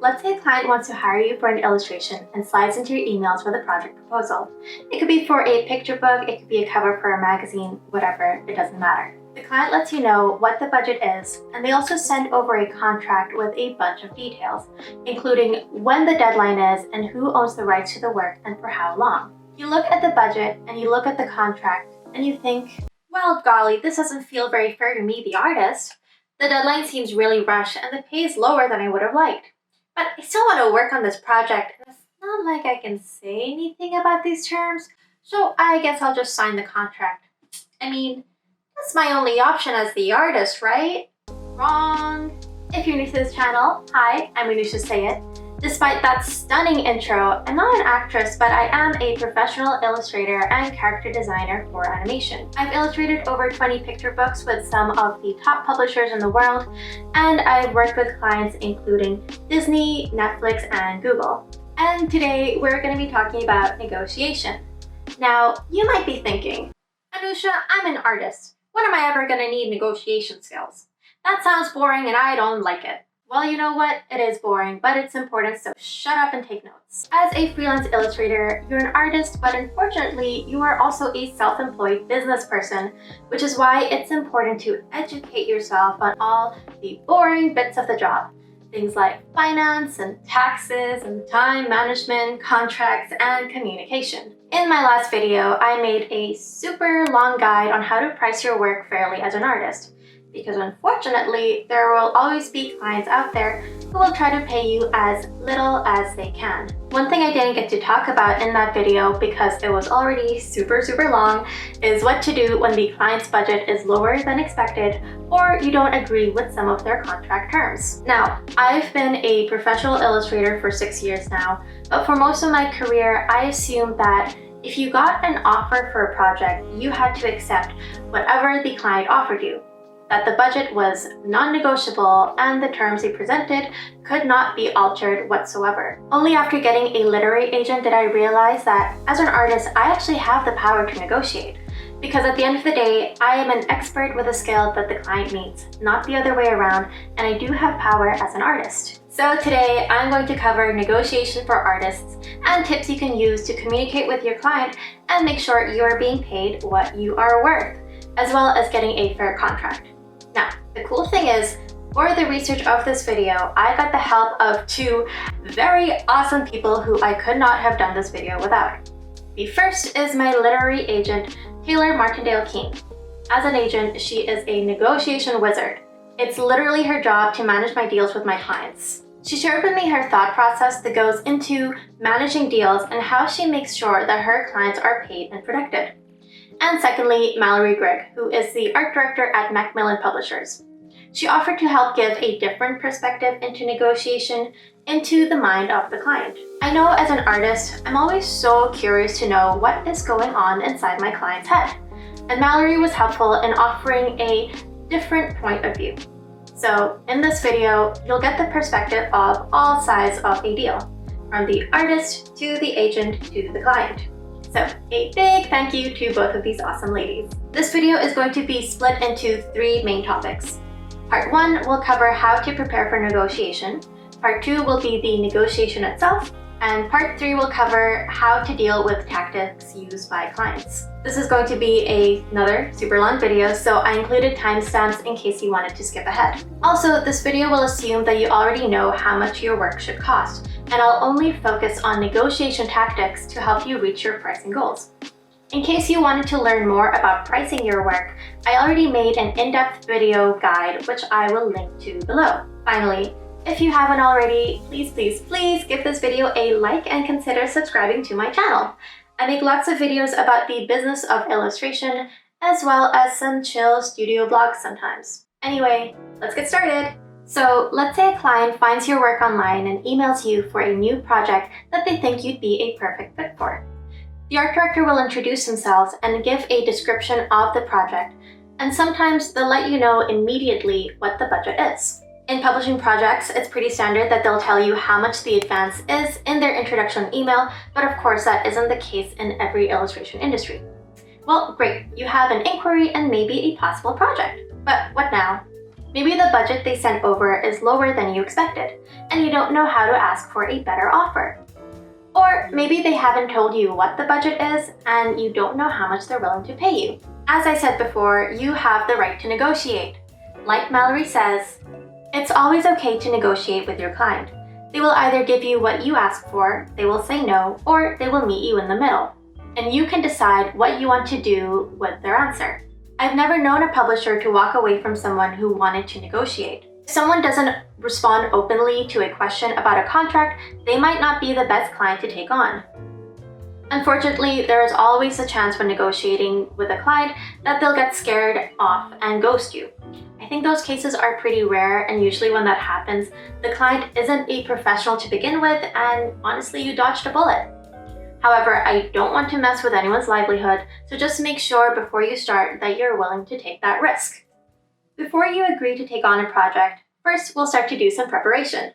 Let's say a client wants to hire you for an illustration and slides into your emails with a project proposal. It could be for a picture book, it could be a cover for a magazine, whatever, it doesn't matter. The client lets you know what the budget is, and they also send over a contract with a bunch of details, including when the deadline is and who owns the rights to the work and for how long. You look at the budget and you look at the contract and you think, well, golly, this doesn't feel very fair to me, the artist. The deadline seems really rushed and the pay is lower than I would have liked. But I still want to work on this project, and it's not like I can say anything about these terms, so I guess I'll just sign the contract. I mean, that's my only option as the artist, right? Wrong. If you're new to this channel, hi, I'm Anoosha Syed. Despite that stunning intro, I'm not an actress, but I am a professional illustrator and character designer for animation. I've illustrated over 20 picture books with some of the top publishers in the world, and I've worked with clients including Disney, Netflix, and Google. And today we're going to be talking about negotiation. Now, you might be thinking, Anoosha, I'm an artist. When am I ever going to need negotiation skills? That sounds boring and I don't like it. Well, you know what? It is boring, but it's important, so shut up and take notes. As a freelance illustrator, you're an artist, but unfortunately, you are also a self-employed business person, which is why it's important to educate yourself on all the boring bits of the job. Things like finance and taxes and time management, contracts, and communication. In my last video, I made a super long guide on how to price your work fairly as an artist. Because unfortunately, there will always be clients out there who will try to pay you as little as they can. One thing I didn't get to talk about in that video because it was already super long is what to do when the client's budget is lower than expected or you don't agree with some of their contract terms. Now, I've been a professional illustrator for 6 years now, but for most of my career, I assumed that if you got an offer for a project, you had to accept whatever the client offered you, that the budget was non-negotiable and the terms they presented could not be altered whatsoever. Only after getting a literary agent did I realize that as an artist, I actually have the power to negotiate. Because at the end of the day, I am an expert with a skill that the client needs, not the other way around, and I do have power as an artist. So today, I'm going to cover negotiation for artists and tips you can use to communicate with your client and make sure you are being paid what you are worth, as well as getting a fair contract. Now, the cool thing is, for the research of this video, I got the help of two very awesome people who I could not have done this video without. The first is my literary agent, Martindale-Kean. As an agent, she is a negotiation wizard. It's literally her job to manage my deals with my clients. She shared with me her thought process that goes into managing deals and how she makes sure that her clients are paid and protected. And secondly, Mallory Grigg, who is the art director at Macmillan Publishers. She offered to help give a different perspective into negotiation into the mind of the client. I know as an artist, I'm always so curious to know what is going on inside my client's head. And Mallory was helpful in offering a different point of view. So in this video, you'll get the perspective of all sides of a deal, from the artist to the agent to the client. So a big thank you to both of these awesome ladies. This video is going to be split into 3 main topics. Part 1 will cover how to prepare for negotiation. Part 2 will be the negotiation itself. And Part 3 will cover how to deal with tactics used by clients. This is going to be another super long video, so I included timestamps in case you wanted to skip ahead. Also, this video will assume that you already know how much your work should cost, and I'll only focus on negotiation tactics to help you reach your pricing goals. In case you wanted to learn more about pricing your work, I already made an in-depth video guide, which I will link to below. Finally, if you haven't already, please give this video a like and consider subscribing to my channel. I make lots of videos about the business of illustration, as well as some chill studio vlogs sometimes. Anyway, let's get started. So let's say a client finds your work online and emails you for a new project that they think you'd be a perfect fit for. The art director will introduce themselves and give a description of the project, and sometimes they'll let you know immediately what the budget is. In publishing projects, it's pretty standard that they'll tell you how much the advance is in their introduction email, but of course that isn't the case in every illustration industry. Well, great, you have an inquiry and maybe a possible project. But what now? Maybe the budget they sent over is lower than you expected, and you don't know how to ask for a better offer. Or maybe they haven't told you what the budget is, and you don't know how much they're willing to pay you. As I said before, you have the right to negotiate. Like Mallory says, it's always okay to negotiate with your client. They will either give you what you ask for, they will say no, or they will meet you in the middle. And you can decide what you want to do with their answer. I've never known a publisher to walk away from someone who wanted to negotiate. If someone doesn't respond openly to a question about a contract, they might not be the best client to take on. Unfortunately, there is always a chance when negotiating with a client that they'll get scared off and ghost you. I think those cases are pretty rare, and usually when that happens, the client isn't a professional to begin with, and honestly, you dodged a bullet. However, I don't want to mess with anyone's livelihood, so just make sure before you start that you're willing to take that risk. Before you agree to take on a project, first we'll start to do some preparation.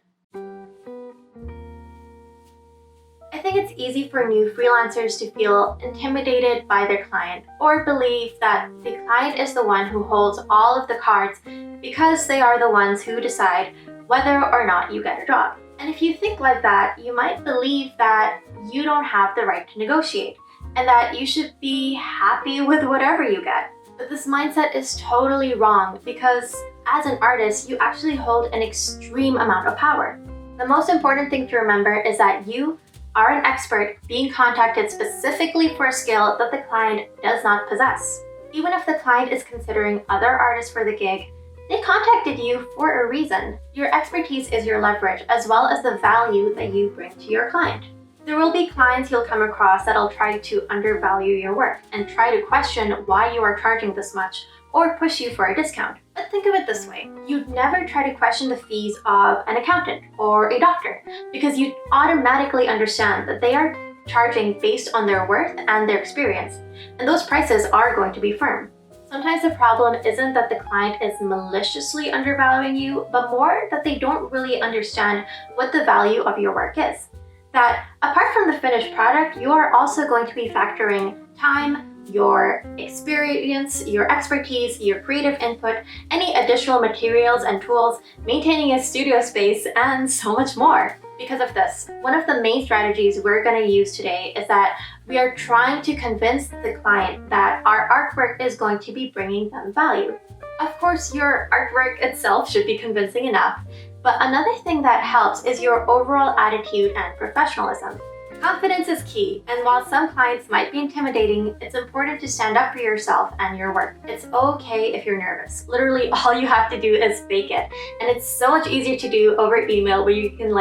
I think it's easy for new freelancers to feel intimidated by their client or believe that the client is the one who holds all of the cards because they are the ones who decide whether or not you get a job. And if you think like that, you might believe that you don't have the right to negotiate and that you should be happy with whatever you get. But this mindset is totally wrong because as an artist, you actually hold an extreme amount of power. The most important thing to remember is that you are an expert being contacted specifically for a skill that the client does not possess. Even if the client is considering other artists for the gig, they contacted you for a reason. Your expertise is your leverage as well as the value that you bring to your client. There will be clients you'll come across that'll try to undervalue your work and try to question why you are charging this much or push you for a discount. But think of it this way, you'd never try to question the fees of an accountant or a doctor because you automatically understand that they are charging based on their worth and their experience, and those prices are going to be firm. Sometimes the problem isn't that the client is maliciously undervaluing you, but more that they don't really understand what the value of your work is. That apart from the finished product, you are also going to be factoring time, your experience, your expertise, your creative input, any additional materials and tools, maintaining a studio space, and so much more. Because of this, one of the main strategies we're going to use today is that we are trying to convince the client that our artwork is going to be bringing them value. Of course, your artwork itself should be convincing enough, but another thing that helps is your overall attitude and professionalism. Confidence is key, and while some clients might be intimidating, it's important to stand up for yourself and your work. It's okay if you're nervous. Literally, all you have to do is fake it. And it's so much easier to do over email where you can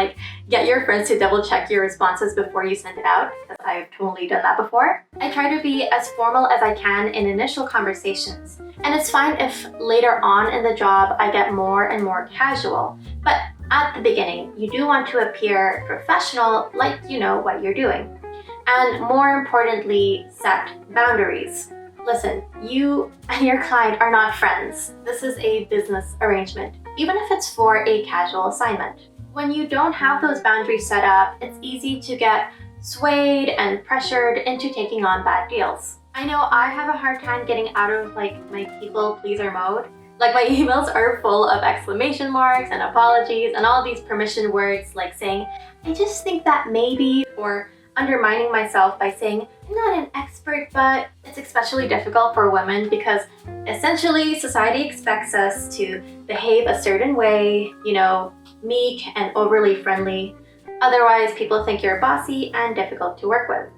get your friends to double check your responses before you send it out, because I've totally done that before. I try to be as formal as I can in initial conversations. And it's fine if later on in the job I get more and more casual. But at the beginning, you do want to appear professional, like you know what you're doing. And more importantly, set boundaries. Listen, you and your client are not friends. This is a business arrangement, even if it's for a casual assignment. When you don't have those boundaries set up, it's easy to get swayed and pressured into taking on bad deals. I know I have a hard time getting out of my people pleaser mode. My emails are full of exclamation marks and apologies and all these permission words saying, I just think that maybe, or undermining myself by saying, I'm not an expert, but it's especially difficult for women because essentially society expects us to behave a certain way, meek and overly friendly. Otherwise, people think you're bossy and difficult to work with.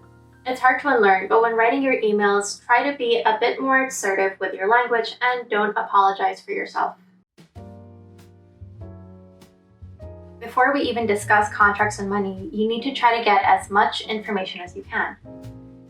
It's hard to unlearn, but when writing your emails, try to be a bit more assertive with your language and don't apologize for yourself. Before we even discuss contracts and money, you need to try to get as much information as you can.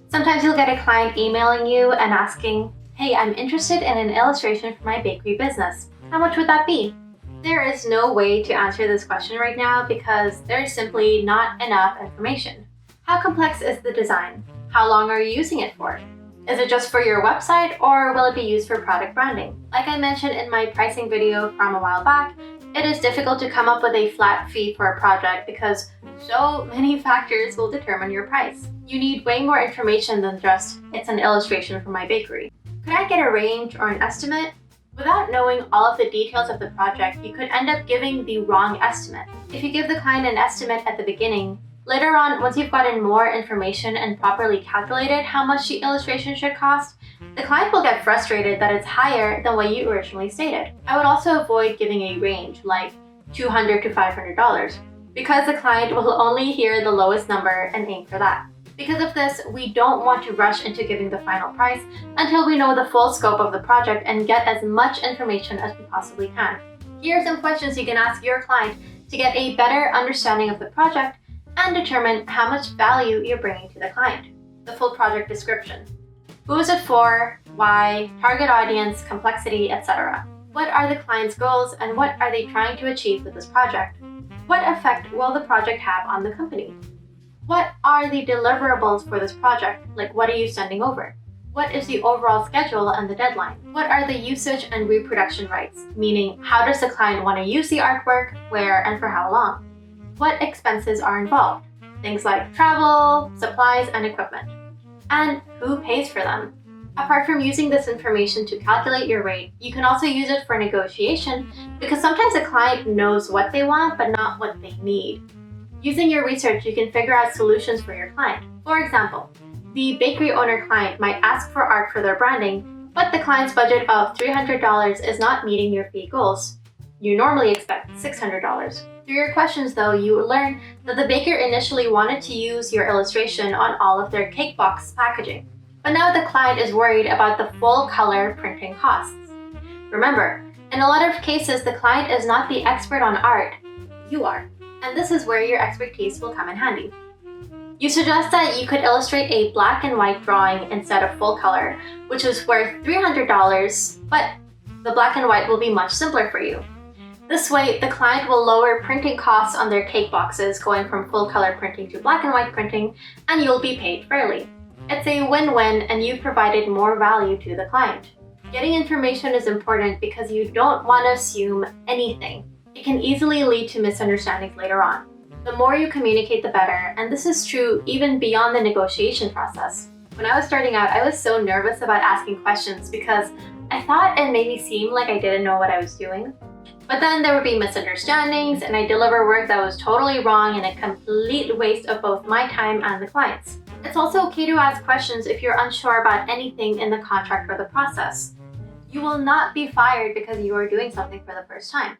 Sometimes you'll get a client emailing you and asking, hey, I'm interested in an illustration for my bakery business. How much would that be? There is no way to answer this question right now because there's simply not enough information. How complex is the design? How long are you using it for? Is it just for your website or will it be used for product branding? Like I mentioned in my pricing video from a while back, it is difficult to come up with a flat fee for a project because so many factors will determine your price. You need way more information than just, it's an illustration for my bakery. Could I get a range or an estimate? Without knowing all of the details of the project, you could end up giving the wrong estimate. If you give the client an estimate at the beginning, later on, once you've gotten more information and properly calculated how much the illustration should cost, the client will get frustrated that it's higher than what you originally stated. I would also avoid giving a range like $200 to $500 because the client will only hear the lowest number and aim for that. Because of this, we don't want to rush into giving the final price until we know the full scope of the project and get as much information as we possibly can. Here are some questions you can ask your client to get a better understanding of the project and determine how much value you're bringing to the client. The full project description. Who is it for? Why? Target audience, complexity, etc. What are the client's goals and what are they trying to achieve with this project? What effect will the project have on the company? What are the deliverables for this project? Like, what are you sending over? What is the overall schedule and the deadline? What are the usage and reproduction rights? Meaning, how does the client want to use the artwork, where, and for how long? What expenses are involved? Things like travel, supplies, and equipment. And who pays for them? Apart from using this information to calculate your rate, you can also use it for negotiation because sometimes the client knows what they want but not what they need. Using your research, you can figure out solutions for your client. For example, the bakery owner client might ask for art for their branding, but the client's budget of $300 is not meeting your fee goals. You normally expect $600. Through your questions, though, you will learn that the baker initially wanted to use your illustration on all of their cake box packaging, but now the client is worried about the full color printing costs. Remember, in a lot of cases, the client is not the expert on art, you are. And this is where your expertise will come in handy. You suggest that you could illustrate a black and white drawing instead of full color, which is worth $300, but the black and white will be much simpler for you. This way, the client will lower printing costs on their cake boxes going from full color printing to black and white printing, and you'll be paid fairly. It's a win-win and you've provided more value to the client. Getting information is important because you don't want to assume anything. It can easily lead to misunderstandings later on. The more you communicate, the better, and this is true even beyond the negotiation process. When I was starting out, I was so nervous about asking questions because I thought it made me seem like I didn't know what I was doing. But then there would be misunderstandings, and I deliver work that was totally wrong and a complete waste of both my time and the client's. It's also okay to ask questions if you're unsure about anything in the contract or the process. You will not be fired because you are doing something for the first time.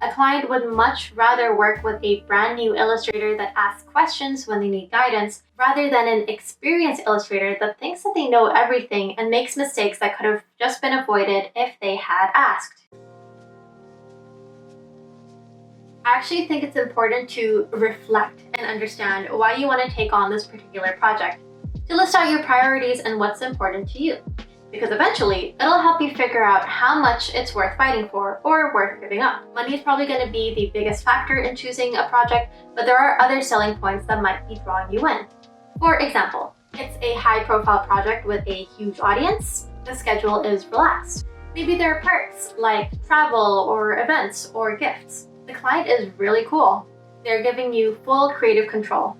A client would much rather work with a brand new illustrator that asks questions when they need guidance rather than an experienced illustrator that thinks that they know everything and makes mistakes that could have just been avoided if they had asked. I actually think it's important to reflect and understand why you want to take on this particular project, to list out your priorities and what's important to you. Because eventually, it'll help you figure out how much it's worth fighting for or worth giving up. Money is probably going to be the biggest factor in choosing a project, but there are other selling points that might be drawing you in. For example, it's a high-profile project with a huge audience. The schedule is relaxed. Maybe there are perks like travel or events or gifts. The client is really cool. They're giving you full creative control.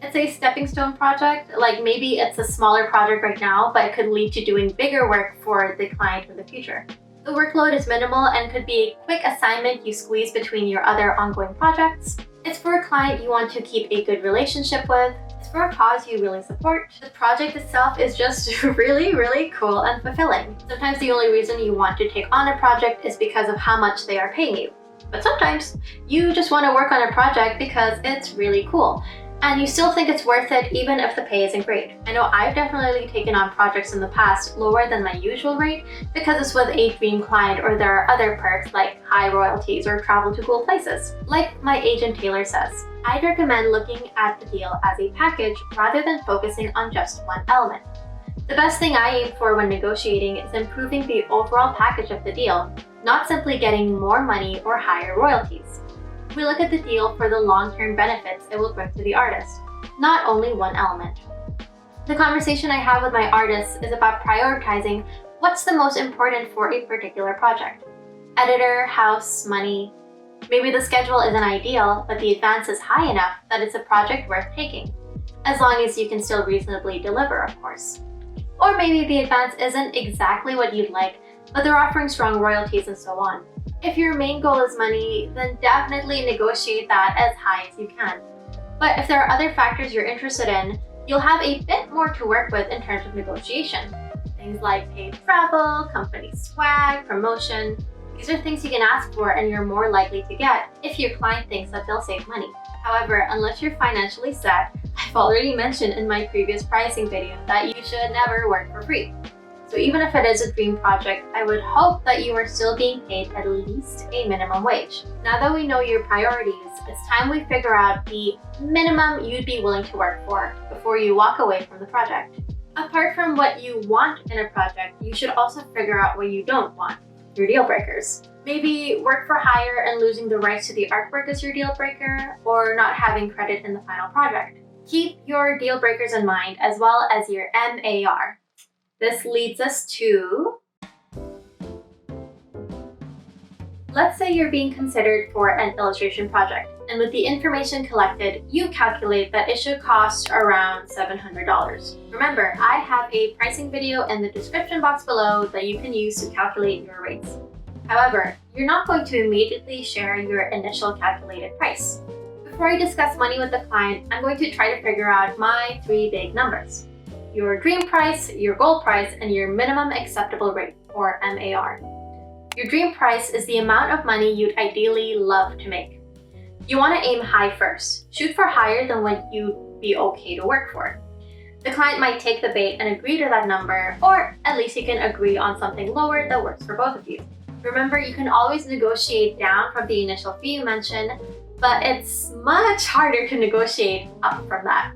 It's a stepping stone project, like maybe it's a smaller project right now, but it could lead to doing bigger work for the client in the future. The workload is minimal and could be a quick assignment you squeeze between your other ongoing projects. It's for a client you want to keep a good relationship with. It's for a cause you really support. The project itself is just really, really cool and fulfilling. Sometimes the only reason you want to take on a project is because of how much they are paying you. But sometimes you just want to work on a project because it's really cool. And you still think it's worth it even if the pay isn't great. I know I've definitely taken on projects in the past lower than my usual rate because it's with a dream client or there are other perks like high royalties or travel to cool places. Like my agent Taylor says, I'd recommend looking at the deal as a package rather than focusing on just one element. The best thing I aim for when negotiating is improving the overall package of the deal, not simply getting more money or higher royalties. We look at the deal for the long-term benefits it will bring to the artist, not only one element. The conversation I have with my artists is about prioritizing what's the most important for a particular project. Editor, house, money. Maybe the schedule isn't ideal, but the advance is high enough that it's a project worth taking, as long as you can still reasonably deliver, of course. Or maybe the advance isn't exactly what you'd like, but they're offering strong royalties and so on. If your main goal is money, then definitely negotiate that as high as you can. But if there are other factors you're interested in, you'll have a bit more to work with in terms of negotiation. Things like paid travel, company swag, promotion. These are things you can ask for and you're more likely to get if your client thinks that they'll save money. However, unless you're financially set, I've already mentioned in my previous pricing video that you should never work for free. So even if it is a dream project, I would hope that you are still being paid at least a minimum wage. Now that we know your priorities, it's time we figure out the minimum you'd be willing to work for before you walk away from the project. Apart from what you want in a project, you should also figure out what you don't want, your deal breakers. Maybe work for hire and losing the rights to the artwork is your deal breaker, or not having credit in the final project. Keep your deal breakers in mind as well as your MAR. This leads us to, let's say you're being considered for an illustration project, and with the information collected, you calculate that it should cost around $700. Remember, I have a pricing video in the description box below that you can use to calculate your rates. However, you're not going to immediately share your initial calculated price. Before I discuss money with the client, I'm going to try to figure out my 3 big numbers: your dream price, your goal price, and your minimum acceptable rate, or MAR. Your dream price is the amount of money you'd ideally love to make. You want to aim high first. Shoot for higher than what you'd be okay to work for. The client might take the bait and agree to that number, or at least you can agree on something lower that works for both of you. Remember, you can always negotiate down from the initial fee you mentioned, but it's much harder to negotiate up from that.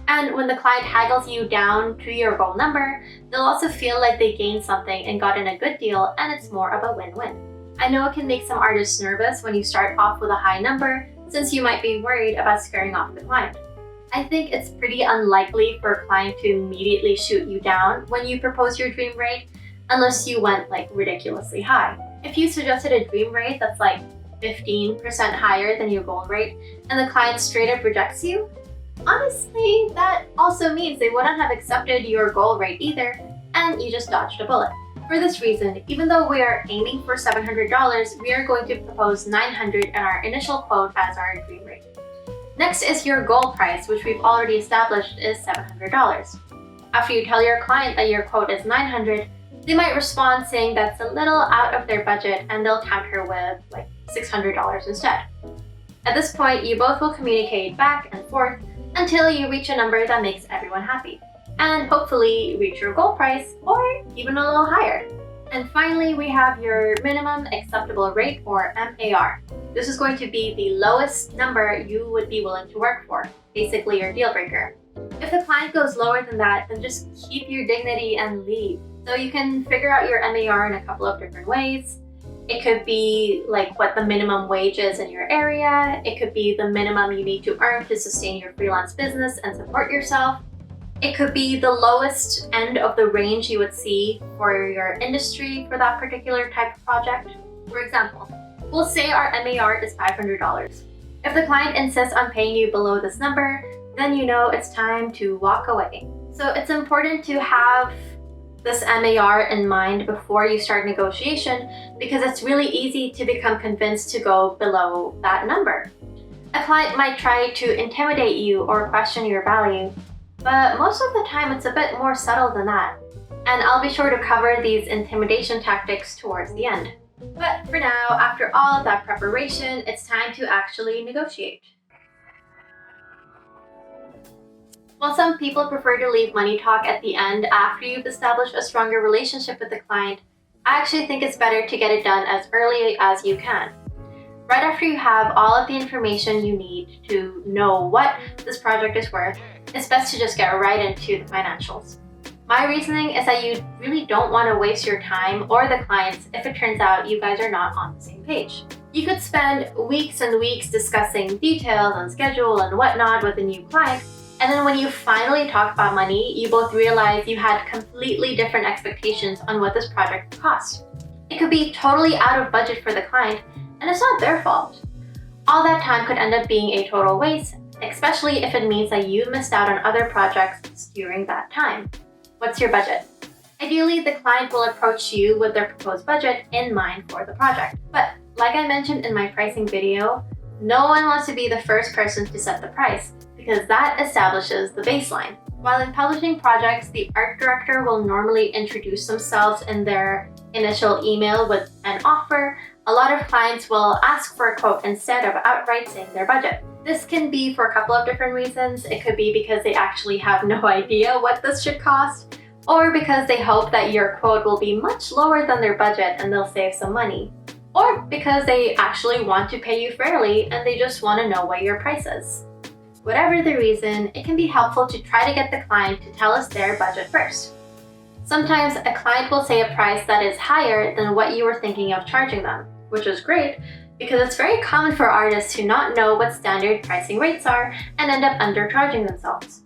And when the client haggles you down to your goal number, they'll also feel like they gained something and got in a good deal, and it's more of a win-win. I know it can make some artists nervous when you start off with a high number, since you might be worried about scaring off the client. I think it's pretty unlikely for a client to immediately shoot you down when you propose your dream rate, unless you went like ridiculously high. If you suggested a dream rate that's like 15% higher than your goal rate, and the client straight up rejects you, honestly, that also means they wouldn't have accepted your goal rate either, and you just dodged a bullet. For this reason, even though we are aiming for $700, we are going to propose $900 in our initial quote as our dream rate. Next is your goal price, which we've already established is $700. After you tell your client that your quote is $900, they might respond saying that's a little out of their budget, and they'll counter with like $600 instead. At this point, you both will communicate back and forth until you reach a number that makes everyone happy, and hopefully reach your goal price or even a little higher. And finally, we have your minimum acceptable rate, or MAR. This is going to be the lowest number you would be willing to work for, basically your deal breaker. If the client goes lower than that, then just keep your dignity and leave. So you can figure out your MAR in a couple of different ways. It could be like what the minimum wage is in your area. It could be the minimum you need to earn to sustain your freelance business and support yourself. It could be the lowest end of the range you would see for your industry for that particular type of project. For example, we'll say our MAR is $500. If the client insists on paying you below this number, then you know it's time to walk away. So it's important to have this MAR in mind before you start negotiation, because it's really easy to become convinced to go below that number. A client might try to intimidate you or question your value, but most of the time it's a bit more subtle than that. And I'll be sure to cover these intimidation tactics towards the end. But for now, after all of that preparation, it's time to actually negotiate. While some people prefer to leave money talk at the end after you've established a stronger relationship with the client, I actually think it's better to get it done as early as you can. Right after you have all of the information you need to know what this project is worth, it's best to just get right into the financials. My reasoning is that you really don't want to waste your time or the client's if it turns out you guys are not on the same page. You could spend weeks and weeks discussing details and schedule and whatnot with a new client, and then when you finally talk about money, you both realize you had completely different expectations on what this project would cost. It could be totally out of budget for the client, and it's not their fault. All that time could end up being a total waste, especially if it means that you missed out on other projects during that time. What's your budget? Ideally, the client will approach you with their proposed budget in mind for the project. But like I mentioned in my pricing video, no one wants to be the first person to set the price because that establishes the baseline. While in publishing projects, the art director will normally introduce themselves in their initial email with an offer. A lot of clients will ask for a quote instead of outright saying their budget. This can be for a couple of different reasons. It could be because they actually have no idea what this should cost, or because they hope that your quote will be much lower than their budget and they'll save some money, or because they actually want to pay you fairly and they just want to know what your price is. Whatever the reason, it can be helpful to try to get the client to tell us their budget first. Sometimes a client will say a price that is higher than what you were thinking of charging them, which is great because it's very common for artists to not know what standard pricing rates are and end up undercharging themselves.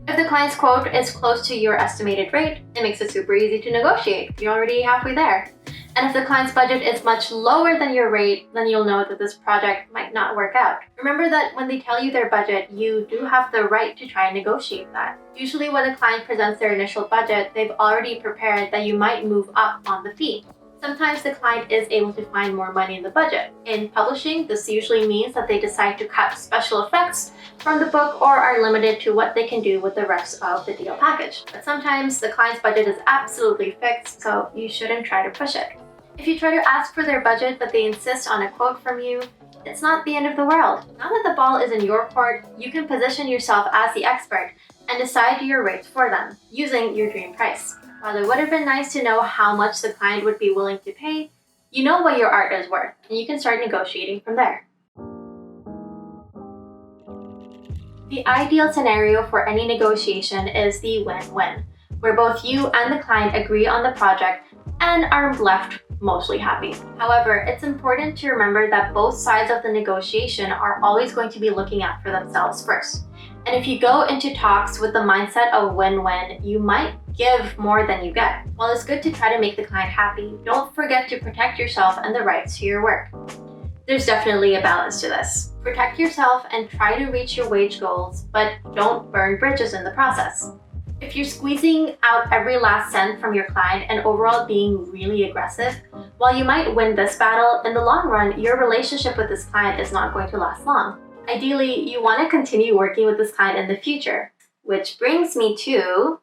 If the client's quote is close to your estimated rate, it makes it super easy to negotiate. You're already halfway there. And if the client's budget is much lower than your rate, then you'll know that this project might not work out. Remember that when they tell you their budget, you do have the right to try and negotiate that. Usually when a client presents their initial budget, they've already prepared that you might move up on the fee. Sometimes the client is able to find more money in the budget. In publishing, this usually means that they decide to cut special effects from the book or are limited to what they can do with the rest of the deal package. But sometimes the client's budget is absolutely fixed, so you shouldn't try to push it. If you try to ask for their budget but they insist on a quote from you, it's not the end of the world. Now that the ball is in your court, you can position yourself as the expert and decide your rates for them using your dream price. While it would have been nice to know how much the client would be willing to pay, you know what your art is worth, and you can start negotiating from there. The ideal scenario for any negotiation is the win-win, where both you and the client agree on the project and are left mostly happy. However, it's important to remember that both sides of the negotiation are always going to be looking out for themselves first. And if you go into talks with the mindset of win-win, you might give more than you get. While it's good to try to make the client happy, don't forget to protect yourself and the rights to your work. There's definitely a balance to this. Protect yourself and try to reach your wage goals, but don't burn bridges in the process. If you're squeezing out every last cent from your client and overall being really aggressive, while you might win this battle, in the long run, your relationship with this client is not going to last long. Ideally, you want to continue working with this client in the future, which brings me to...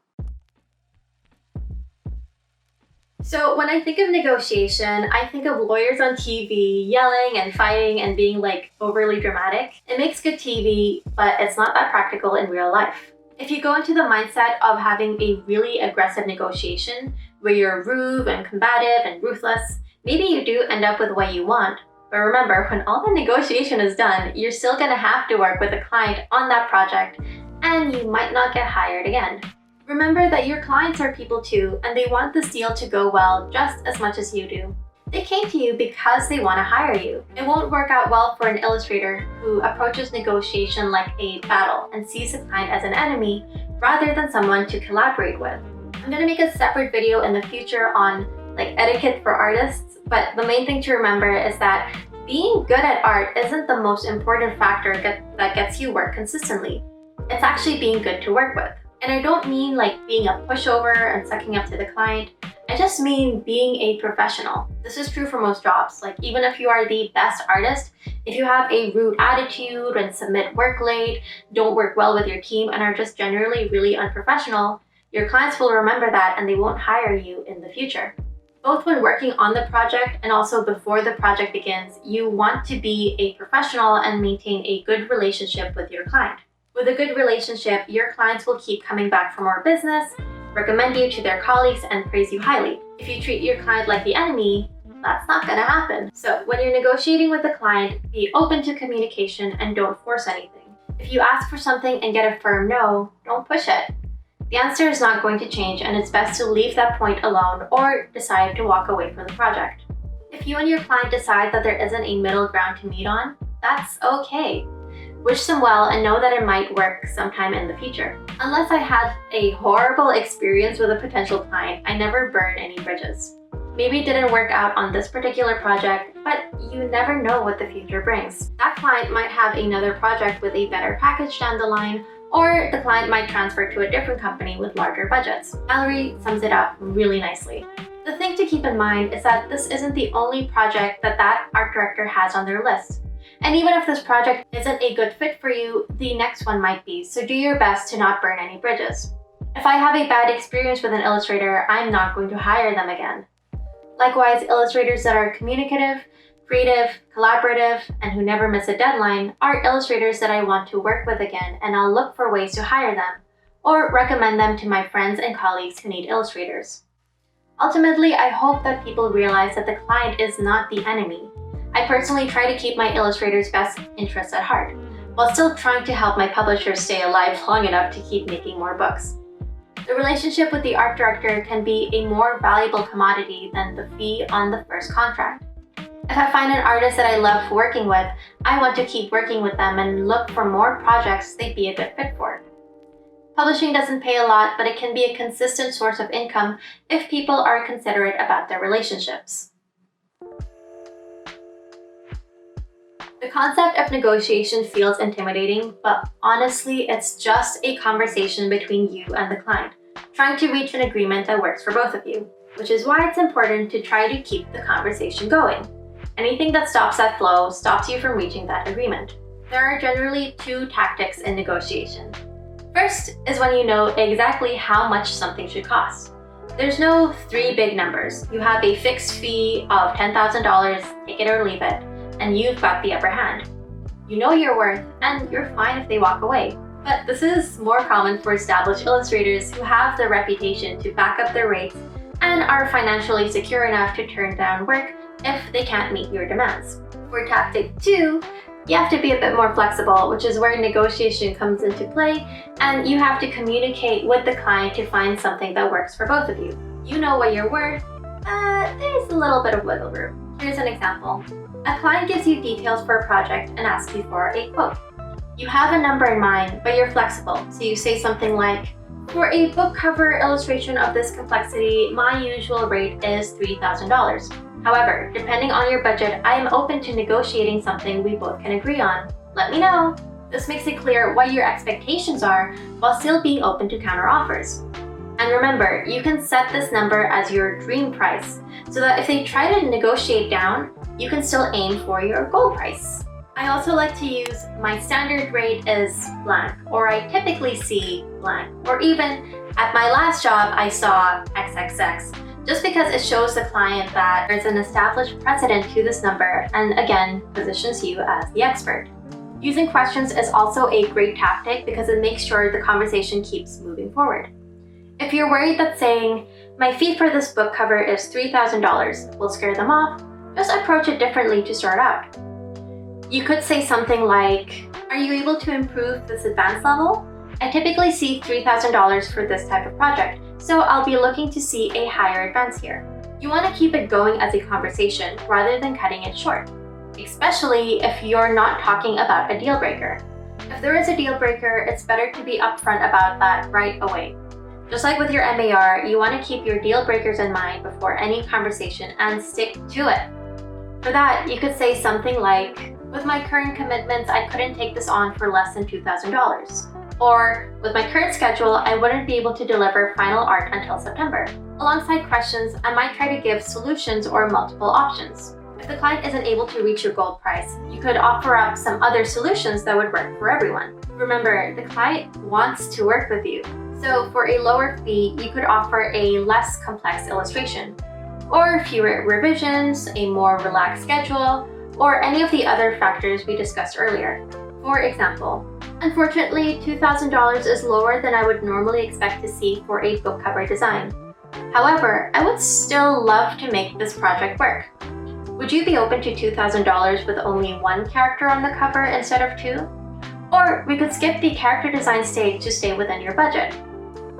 So when I think of negotiation, I think of lawyers on TV yelling and fighting and being like overly dramatic. It makes good TV, but it's not that practical in real life. If you go into the mindset of having a really aggressive negotiation where you're rude and combative and ruthless, maybe you do end up with what you want. But remember, when all the negotiation is done, you're still gonna have to work with a client on that project and you might not get hired again. Remember that your clients are people too, and they want this deal to go well just as much as you do. They came to you because they want to hire you. It won't work out well for an illustrator who approaches negotiation like a battle and sees the client as an enemy rather than someone to collaborate with. I'm going to make a separate video in the future on etiquette for artists, but the main thing to remember is that being good at art isn't the most important factor that gets you work consistently. It's actually being good to work with. And I don't mean being a pushover and sucking up to the client. I just mean being a professional. This is true for most jobs. Even if you are the best artist, if you have a rude attitude and submit work late, don't work well with your team, and are just generally really unprofessional, your clients will remember that and they won't hire you in the future. Both when working on the project and also before the project begins, you want to be a professional and maintain a good relationship with your client. With a good relationship, your clients will keep coming back for more business, recommend you to their colleagues, and praise you highly. If you treat your client like the enemy, that's not gonna happen. So when you're negotiating with a client, be open to communication and don't force anything. If you ask for something and get a firm no, don't push it. The answer is not going to change, and it's best to leave that point alone or decide to walk away from the project. If you and your client decide that there isn't a middle ground to meet on, that's okay. Wish them well and know that it might work sometime in the future. Unless I had a horrible experience with a potential client, I never burn any bridges. Maybe it didn't work out on this particular project, but you never know what the future brings. That client might have another project with a better package down the line, Or the client might transfer to a different company with larger budgets. Valerie sums it up really nicely. The thing to keep in mind is that this isn't the only project that art director has on their list. And even if this project isn't a good fit for you, the next one might be, so do your best to not burn any bridges. If I have a bad experience with an illustrator, I'm not going to hire them again. Likewise, illustrators that are communicative, creative, collaborative, and who never miss a deadline are illustrators that I want to work with again, and I'll look for ways to hire them, or recommend them to my friends and colleagues who need illustrators. Ultimately, I hope that people realize that the client is not the enemy. I personally try to keep my illustrators' best interests at heart, while still trying to help my publishers stay alive long enough to keep making more books. The relationship with the art director can be a more valuable commodity than the fee on the first contract. If I find an artist that I love working with, I want to keep working with them and look for more projects they'd be a good fit for. Publishing doesn't pay a lot, but it can be a consistent source of income if people are considerate about their relationships. The concept of negotiation feels intimidating, but honestly, it's just a conversation between you and the client, trying to reach an agreement that works for both of you, which is why it's important to try to keep the conversation going. Anything that stops that flow stops you from reaching that agreement. There are generally two tactics in negotiation. First is when you know exactly how much something should cost. There's no three big numbers. You have a fixed fee of $10,000, take it or leave it, and you've got the upper hand. You know your worth, and you're fine if they walk away. But this is more common for established illustrators who have the reputation to back up their rates and are financially secure enough to turn down work if they can't meet your demands. For tactic 2, you have to be a bit more flexible, which is where negotiation comes into play, and you have to communicate with the client to find something that works for both of you. You know what you're worth, there's a little bit of wiggle room. Here's an example. A client gives you details for a project and asks you for a quote. You have a number in mind, but you're flexible, so you say something like, for a book cover illustration of this complexity, my usual rate is $3,000. However, depending on your budget, I am open to negotiating something we both can agree on. Let me know. This makes it clear what your expectations are while still being open to counteroffers. And remember, you can set this number as your dream price so that if they try to negotiate down, you can still aim for your goal price. I also like to use my standard rate is blank, or I typically see blank, or even at my last job I saw XXX, just because it shows the client that there's an established precedent to this number and again positions you as the expert. Using questions is also a great tactic because it makes sure the conversation keeps moving forward. If you're worried that saying, my fee for this book cover is $3,000 will scare them off, just approach it differently to start out. You could say something like, are you able to improve this advanced level? I typically see $3,000 for this type of project, so I'll be looking to see a higher advance here. You want to keep it going as a conversation rather than cutting it short, especially if you're not talking about a deal breaker. If there is a deal breaker, it's better to be upfront about that right away. Just like with your MAR, you want to keep your deal breakers in mind before any conversation and stick to it. For that, you could say something like, with my current commitments, I couldn't take this on for less than $2,000. Or, with my current schedule, I wouldn't be able to deliver final art until September. Alongside questions, I might try to give solutions or multiple options. If the client isn't able to reach your goal price, you could offer up some other solutions that would work for everyone. Remember, the client wants to work with you. So for a lower fee, you could offer a less complex illustration, or fewer revisions, a more relaxed schedule, or any of the other factors we discussed earlier. For example, unfortunately, $2,000 is lower than I would normally expect to see for a book cover design. However, I would still love to make this project work. Would you be open to $2,000 with only one character on the cover instead of two? Or we could skip the character design stage to stay within your budget.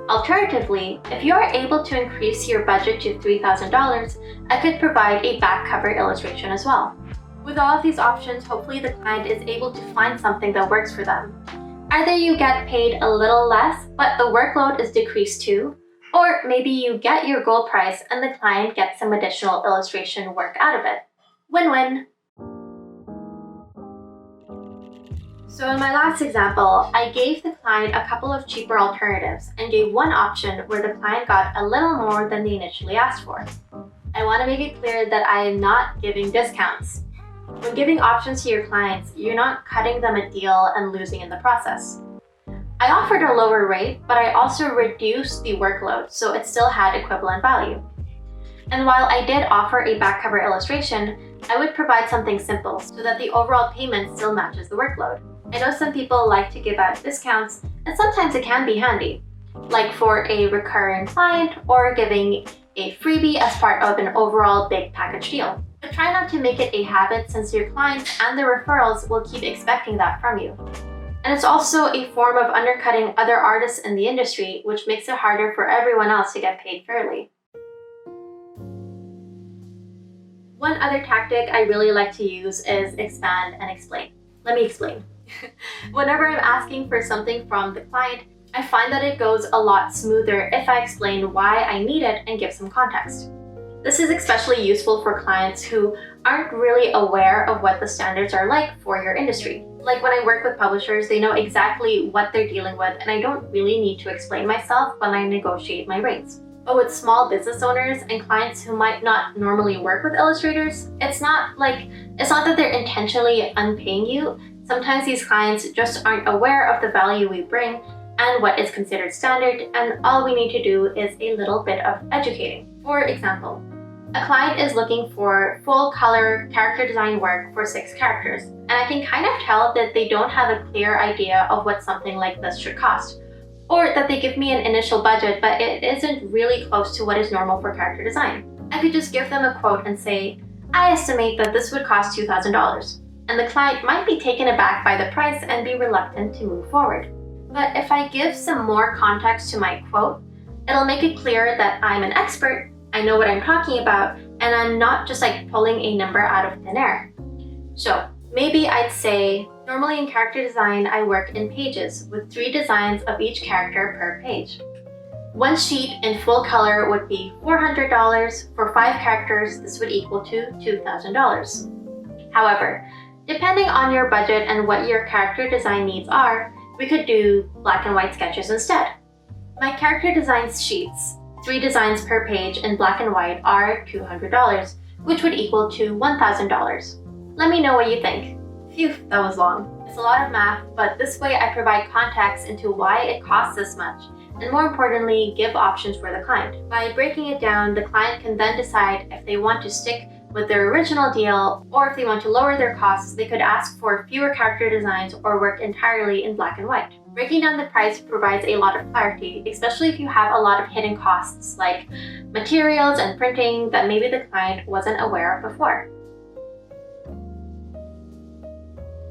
Alternatively, if you are able to increase your budget to $3,000, I could provide a back cover illustration as well. With all of these options, hopefully the client is able to find something that works for them. Either you get paid a little less, but the workload is decreased too, or maybe you get your goal price and the client gets some additional illustration work out of it. Win-win! So in my last example, I gave the client a couple of cheaper alternatives and gave one option where the client got a little more than they initially asked for. I want to make it clear that I am not giving discounts. When giving options to your clients, you're not cutting them a deal and losing in the process. I offered a lower rate, but I also reduced the workload so it still had equivalent value. And while I did offer a back cover illustration, I would provide something simple so that the overall payment still matches the workload. I know some people like to give out discounts, and sometimes it can be handy, like for a recurring client or giving a freebie as part of an overall big package deal. But try not to make it a habit since your clients and the referrals will keep expecting that from you. And it's also a form of undercutting other artists in the industry, which makes it harder for everyone else to get paid fairly. One other tactic I really like to use is expand and explain. Let me explain. Whenever I'm asking for something from the client, I find that it goes a lot smoother if I explain why I need it and give some context. This is especially useful for clients who aren't really aware of what the standards are like for your industry. Like when I work with publishers, they know exactly what they're dealing with, and I don't really need to explain myself when I negotiate my rates. But with small business owners and clients who might not normally work with illustrators, it's not that they're intentionally unpaying you. Sometimes these clients just aren't aware of the value we bring and what is considered standard, and all we need to do is a little bit of educating. For example, a client is looking for full color character design work for 6 characters, and I can kind of tell that they don't have a clear idea of what something like this should cost, or that they give me an initial budget but it isn't really close to what is normal for character design. I could just give them a quote and say, I estimate that this would cost $2,000. And the client might be taken aback by the price and be reluctant to move forward. But if I give some more context to my quote, it'll make it clear that I'm an expert, I know what I'm talking about, and I'm not just pulling a number out of thin air. So maybe I'd say, normally in character design, I work in pages with 3 designs of each character per page. One sheet in full color would be $400. For 5 characters, this would equal to $2,000. However, depending on your budget and what your character design needs are, we could do black and white sketches instead. My character design sheets, 3 designs per page in black and white, are $200, which would equal to $1,000. Let me know what you think. Phew, that was long. It's a lot of math, but this way I provide context into why it costs this much, and more importantly, give options for the client. By breaking it down, the client can then decide if they want to stick with their original deal, or if they want to lower their costs, they could ask for fewer character designs or work entirely in black and white. Breaking down the price provides a lot of clarity, especially if you have a lot of hidden costs like materials and printing that maybe the client wasn't aware of before.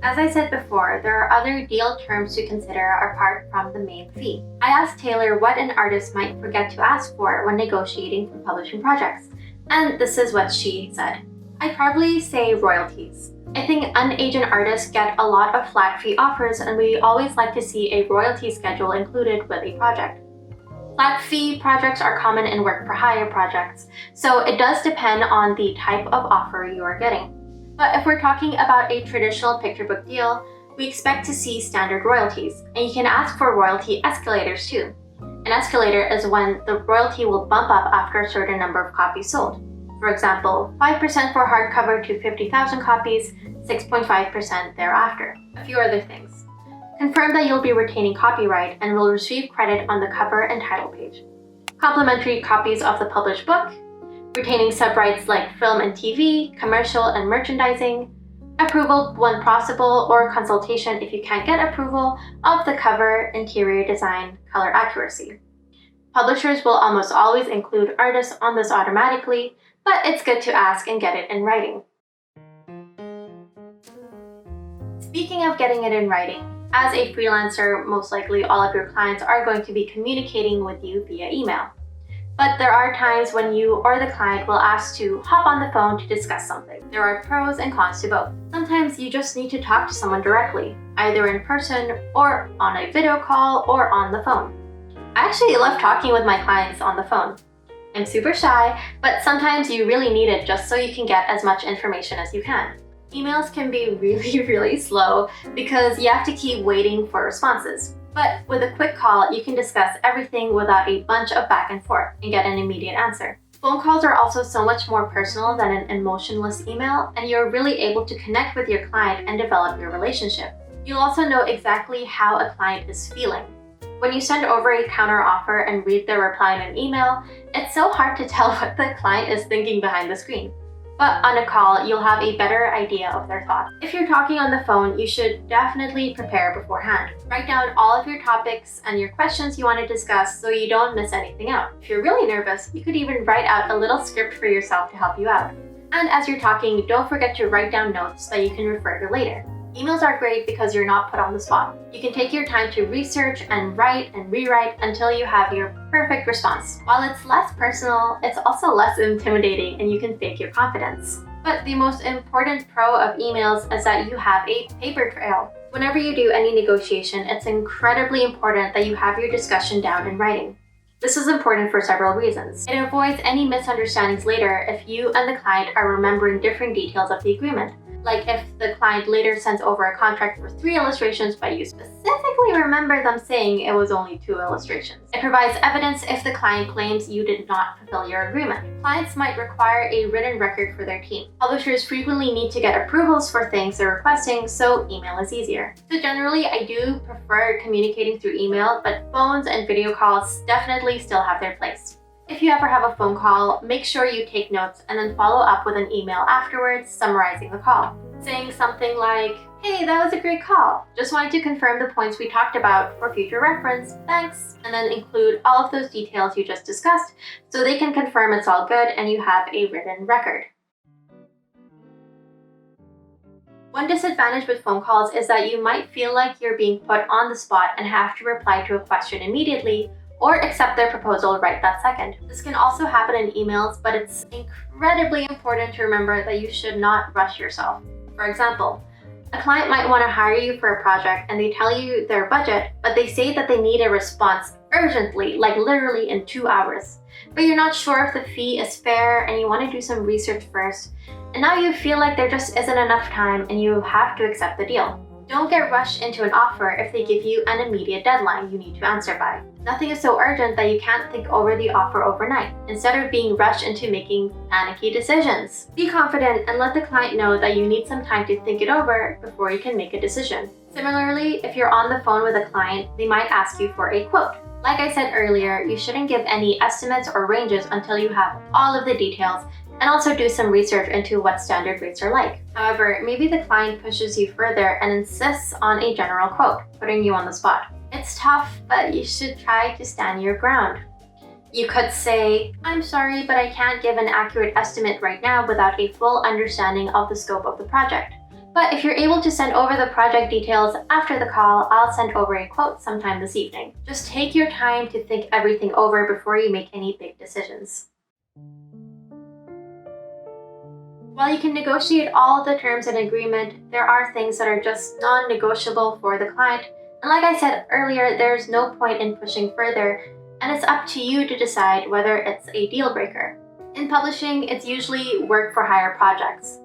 As I said before, there are other deal terms to consider apart from the main fee. I asked Taylor what an artist might forget to ask for when negotiating for publishing projects, and this is what she said. I'd probably say royalties. I think unagent artists get a lot of flat fee offers, and we always like to see a royalty schedule included with a project. Flat fee projects are common in work for hire projects, so it does depend on the type of offer you are getting. But if we're talking about a traditional picture book deal, we expect to see standard royalties, and you can ask for royalty escalators too. An escalator is when the royalty will bump up after a certain number of copies sold. For example, 5% for hardcover to 50,000 copies, 6.5% thereafter. A few other things. Confirm that you'll be retaining copyright and will receive credit on the cover and title page. Complimentary copies of the published book, retaining sub-rights like film and TV, commercial and merchandising, approval when possible, or consultation if you can't get approval of the cover, interior design, color accuracy. Publishers will almost always include artists on this automatically, but it's good to ask and get it in writing. Speaking of getting it in writing, as a freelancer, most likely all of your clients are going to be communicating with you via email. But there are times when you or the client will ask to hop on the phone to discuss something. There are pros and cons to both. Sometimes you just need to talk to someone directly, either in person or on a video call or on the phone. I actually love talking with my clients on the phone. I'm super shy, but sometimes you really need it just so you can get as much information as you can. Emails can be really, really slow because you have to keep waiting for responses. But with a quick call, you can discuss everything without a bunch of back and forth and get an immediate answer. Phone calls are also so much more personal than an emotionless email, and you're really able to connect with your client and develop your relationship. You'll also know exactly how a client is feeling. When you send over a counter offer and read their reply in an email, it's so hard to tell what the client is thinking behind the screen. But on a call, you'll have a better idea of their thoughts. If you're talking on the phone, you should definitely prepare beforehand. Write down all of your topics and your questions you want to discuss so you don't miss anything out. If you're really nervous, you could even write out a little script for yourself to help you out. And as you're talking, don't forget to write down notes that you can refer to later. Emails are great because you're not put on the spot. You can take your time to research and write and rewrite until you have your perfect response. While it's less personal, it's also less intimidating and you can fake your confidence. But the most important pro of emails is that you have a paper trail. Whenever you do any negotiation, it's incredibly important that you have your discussion down in writing. This is important for several reasons. It avoids any misunderstandings later if you and the client are remembering different details of the agreement. Like if the client later sends over a contract for 3 illustrations, but you specifically remember them saying it was only 2 illustrations. It provides evidence if the client claims you did not fulfill your agreement. Clients might require a written record for their team. Publishers frequently need to get approvals for things they're requesting, so email is easier. So generally, I do prefer communicating through email, but phones and video calls definitely still have their place. If you ever have a phone call, make sure you take notes and then follow up with an email afterwards summarizing the call. Saying something like, "Hey, that was a great call. Just wanted to confirm the points we talked about for future reference. Thanks." And then include all of those details you just discussed so they can confirm it's all good and you have a written record. One disadvantage with phone calls is that you might feel like you're being put on the spot and have to reply to a question immediately or accept their proposal right that second. This can also happen in emails, but it's incredibly important to remember that you should not rush yourself. For example, a client might want to hire you for a project and they tell you their budget, but they say that they need a response urgently, like literally in 2 hours. But you're not sure if the fee is fair and you want to do some research first, and now you feel like there just isn't enough time and you have to accept the deal. Don't get rushed into an offer if they give you an immediate deadline you need to answer by. Nothing is so urgent that you can't think over the offer overnight, instead of being rushed into making panicky decisions. Be confident and let the client know that you need some time to think it over before you can make a decision. Similarly, if you're on the phone with a client, they might ask you for a quote. Like I said earlier, you shouldn't give any estimates or ranges until you have all of the details, and also do some research into what standard rates are like. However, maybe the client pushes you further and insists on a general quote, putting you on the spot. It's tough, but you should try to stand your ground. You could say, "I'm sorry, but I can't give an accurate estimate right now without a full understanding of the scope of the project. But if you're able to send over the project details after the call, I'll send over a quote sometime this evening." Just take your time to think everything over before you make any big decisions. While you can negotiate all the terms in agreement, there are things that are just non-negotiable for the client. And like I said earlier, there's no point in pushing further, and it's up to you to decide whether it's a deal breaker. In publishing, it's usually work for hire projects,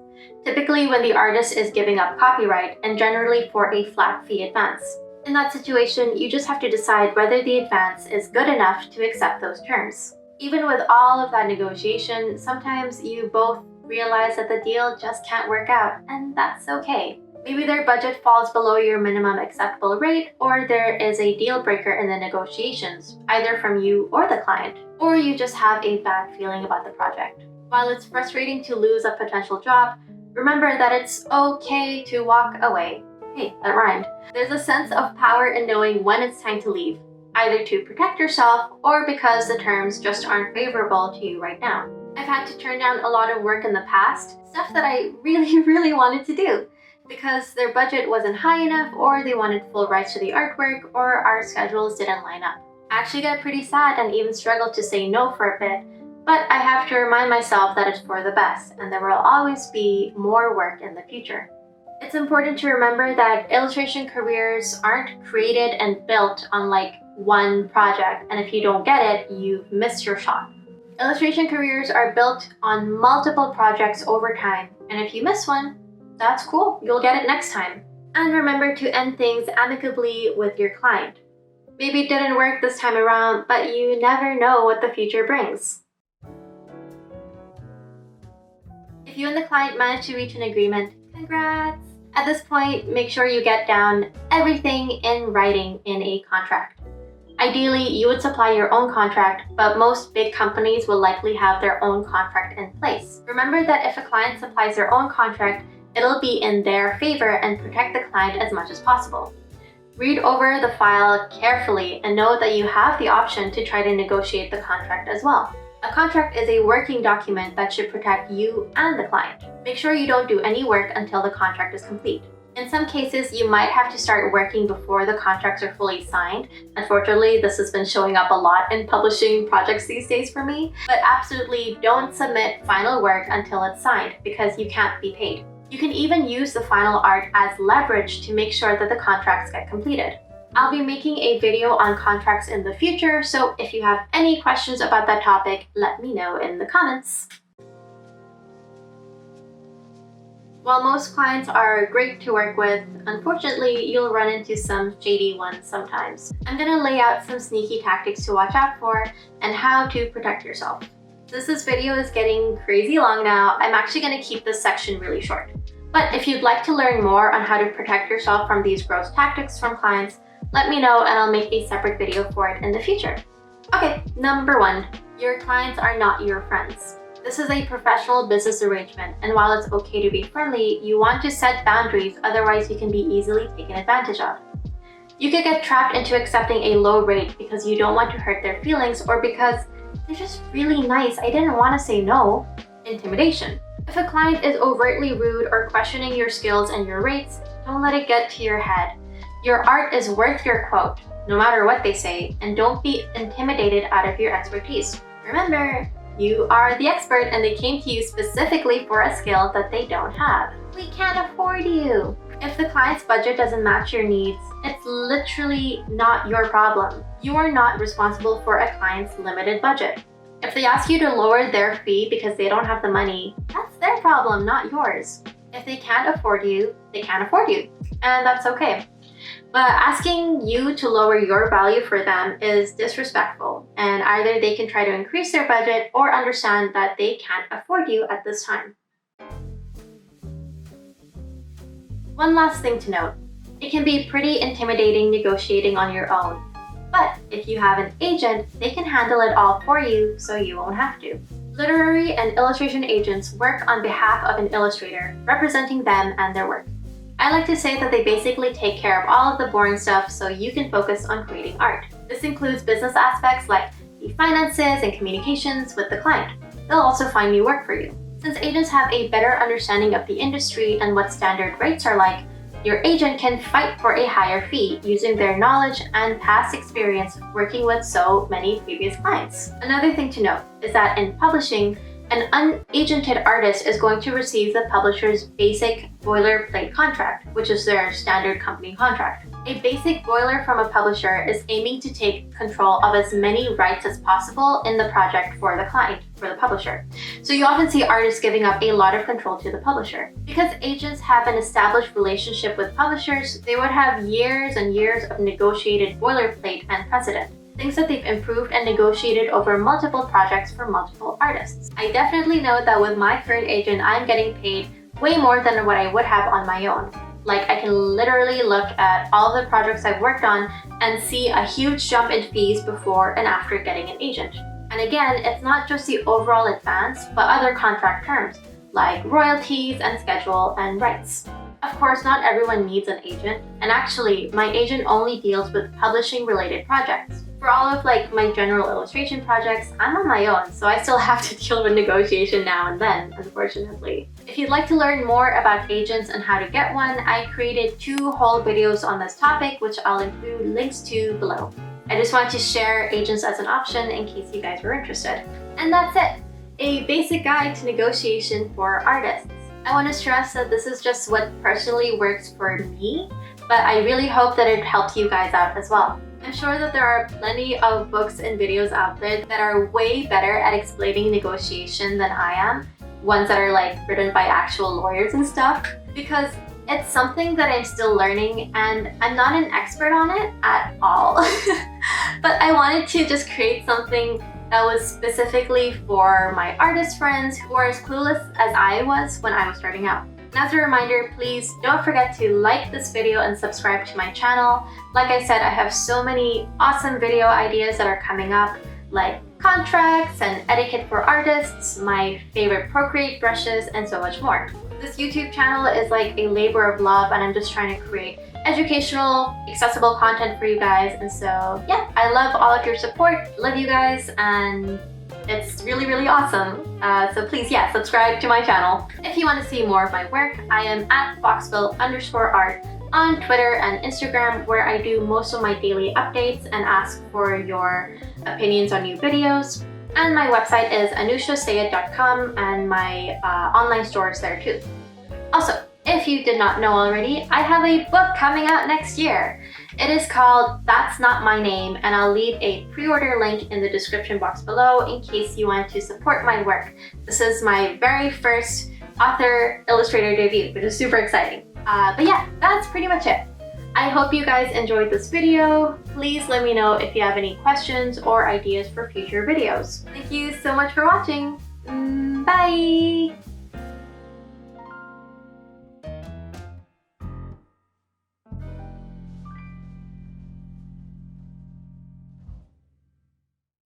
typically when the artist is giving up copyright and generally for a flat fee advance. In that situation, you just have to decide whether the advance is good enough to accept those terms. Even with all of that negotiation, sometimes you both realize that the deal just can't work out, and that's okay. Maybe their budget falls below your minimum acceptable rate, or there is a deal breaker in the negotiations, either from you or the client, or you just have a bad feeling about the project. While it's frustrating to lose a potential job, remember that it's okay to walk away. Hey, that rhymed. There's a sense of power in knowing when it's time to leave, either to protect yourself or because the terms just aren't favorable to you right now. I've had to turn down a lot of work in the past, stuff that I really wanted to do, because their budget wasn't high enough, or they wanted full rights to the artwork, or our schedules didn't line up. I actually got pretty sad and even struggled to say no for a bit, but I have to remind myself that it's for the best, and there will always be more work in the future. It's important to remember that illustration careers aren't created and built on like one project, and if you don't get it, you've missed your shot. Illustration careers are built on multiple projects over time, and if you miss one, That's cool, you'll get it next time. And remember to end things amicably with your client. Maybe it didn't work this time around, but you never know what the future brings. If you and the client manage to reach an agreement, congrats! At this point, make sure you get down everything in writing in a contract. Ideally, you would supply your own contract, but most big companies will likely have their own contract in place. Remember that if a client supplies their own contract, it'll be in their favor and protect the client as much as possible. Read over the file carefully and know that you have the option to try to negotiate the contract as well. A contract is a working document that should protect you and the client. Make sure you don't do any work until the contract is complete. In some cases, you might have to start working before the contracts are fully signed. Unfortunately, this has been showing up a lot in publishing projects these days for me, but absolutely don't submit final work until it's signed because you can't be paid. You can even use the final art as leverage to make sure that the contracts get completed. I'll be making a video on contracts in the future, so if you have any questions about that topic, let me know in the comments. While most clients are great to work with, unfortunately, you'll run into some shady ones sometimes. I'm gonna lay out some sneaky tactics to watch out for and how to protect yourself. Since this video is getting crazy long now, I'm actually gonna keep this section really short. But if you'd like to learn more on how to protect yourself from these gross tactics from clients, let me know and I'll make a separate video for it in the future. Okay, number 1, your clients are not your friends. This is a professional business arrangement, and while it's okay to be friendly, you want to set boundaries, otherwise you can be easily taken advantage of. You could get trapped into accepting a low rate because you don't want to hurt their feelings or because they're just really nice, I didn't want to say no. Intimidation. If a client is overtly rude or questioning your skills and your rates, don't let it get to your head. Your art is worth your quote, no matter what they say, and don't be intimidated out of your expertise. Remember, you are the expert and they came to you specifically for a skill that they don't have. We can't afford you. If the client's budget doesn't match your needs, it's literally not your problem. You are not responsible for a client's limited budget. If they ask you to lower their fee because they don't have the money, that's their problem, not yours. If they can't afford you, they can't afford you, and that's okay. But asking you to lower your value for them is disrespectful, and either they can try to increase their budget or understand that they can't afford you at this time. One last thing to note, it can be pretty intimidating negotiating on your own. But if you have an agent, they can handle it all for you so you won't have to. Literary and illustration agents work on behalf of an illustrator, representing them and their work. I like to say that they basically take care of all of the boring stuff so you can focus on creating art. This includes business aspects like the finances and communications with the client. They'll also find new work for you. Since agents have a better understanding of the industry and what standard rates are like, your agent can fight for a higher fee using their knowledge and past experience working with so many previous clients. Another thing to note is that in publishing, an unagented artist is going to receive the publisher's basic boilerplate contract, which is their standard company contract. A basic boiler from a publisher is aiming to take control of as many rights as possible in the project for the client, for the publisher. So you often see artists giving up a lot of control to the publisher. Because agents have an established relationship with publishers, they would have years and years of negotiated boilerplate and precedent. Things that they've improved and negotiated over multiple projects for multiple artists. I definitely know that with my current agent, I'm getting paid way more than what I would have on my own. Like, I can literally look at all the projects I've worked on and see a huge jump in fees before and after getting an agent. And again, it's not just the overall advance, but other contract terms, like royalties and schedule and rights. Of course, not everyone needs an agent, and actually, my agent only deals with publishing-related projects. For all of my general illustration projects, I'm on my own, so I still have to deal with negotiation now and then, unfortunately. If you'd like to learn more about agents and how to get one, I created 2 whole videos on this topic, which I'll include links to below. I just wanted to share agents as an option in case you guys were interested. And that's it! A basic guide to negotiation for artists. I want to stress that this is just what personally works for me, but I really hope that it helps you guys out as well. I'm sure that there are plenty of books and videos out there that are way better at explaining negotiation than I am, ones that are written by actual lawyers and stuff. because it's something that I'm still learning and I'm not an expert on it at all. But I wanted to just create something that was specifically for my artist friends who are as clueless as I was when I was starting out. And as a reminder, please don't forget to like this video and subscribe to my channel. Like I said, I have so many awesome video ideas that are coming up, like contracts and etiquette for artists, my favorite Procreate brushes, and so much more. This YouTube channel is like a labor of love, and I'm just trying to create educational, accessible content for you guys. And so yeah, I love all of your support, love you guys, and it's really, really awesome. So please, yeah, subscribe to my channel. If you want to see more of my work, I am at Foxville_art on Twitter and Instagram, where I do most of my daily updates and ask for your opinions on new videos. And my website is AnooshaSyed.com, and my online store is there too. Also, if you did not know already, I have a book coming out next year. It is called That's Not My Name, and I'll leave a pre-order link in the description box below in case you want to support my work. This is my very first author-illustrator debut, which is super exciting. But yeah, that's pretty much it. I hope you guys enjoyed this video. Please let me know if you have any questions or ideas for future videos. Thank you so much for watching. Bye!